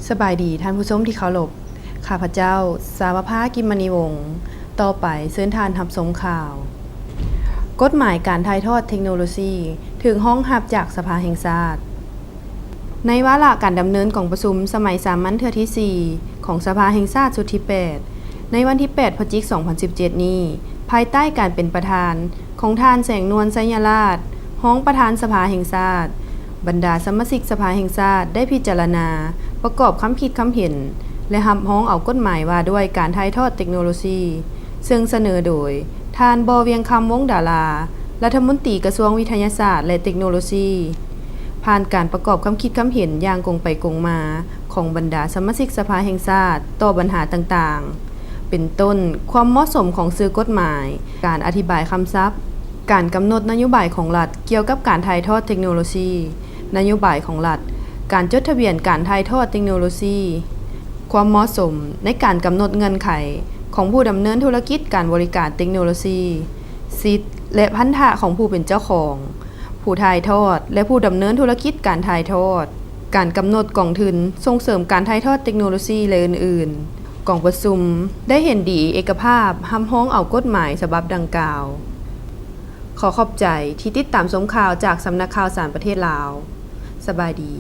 สบายดีท่านผู้ชมที่เคารพข้าพเจ้าสาวภากิมมณีวงศ์ต่อไปเชิญทานรับชมข่าว กฎหมายการถ่ายทอดเทคโนโลยีถึงห้องหับจากสภาแห่งชาติในวาระการดำเนินของประชุมสมัยสามัญเทื่อที่ 4 ของสภาแห่งชาติชุดที่ 8 ในวันที่ 8 พฤศจิกายน 2017 นี้ ภายใต้การเป็นประธานของท่านแสงนวลไสยราชห้องประธานสภาแห่งชาติบรรดาสมาชิกสภาแห่งชาติได้พิจารณาประกอบคำคิดคำเห็นและรับร้องเอากฎหมายว่าด้วยการถ่ายทอดเทคโนโลยีซึ่งเสนอโดยท่านบ.เวียงคำวงศ์ดารารัฐมนตรีกระทรวงวิทยาศาสตร์และเทคโนโลยีผ่านการประกอบคำคิดคำเห็นอย่างกงไปกงมาของบรรดาสมาชิกสภาแห่งชาติต่อปัญหาต่างๆเป็นต้นความเหมาะสมของสื่อกฎหมายการอธิบายคำศัพท์การกำหนดนโยบายของรัฐเกี่ยวกับการถ่ายทอดเทคโนโลยีนโยบายของรัฐการจดทะเบียนการถ่ายทอดเทคโนโลยีความเหมาะสมในการกำหนดเงื่อนไขของผู้ดำเนินธุรกิจการบริการเทคโนโลยีสิทธิและพันธะของผู้เป็นเจ้าของผู้ถ่ายทอดและผู้ดำเนินธุรกิจการถ่ายทอดการกำหนดกองทุนส่งเสริมการถ่ายทอดเทคโนโลยีและอื่นๆกองประชุมได้เห็นดีเอกภาพรับร้องเอากฎหมายฉบับดังกล่าวขอขอบใจที่ติดตามชมข่าวจากสำนักข่าวสารประเทศลาวสบายดี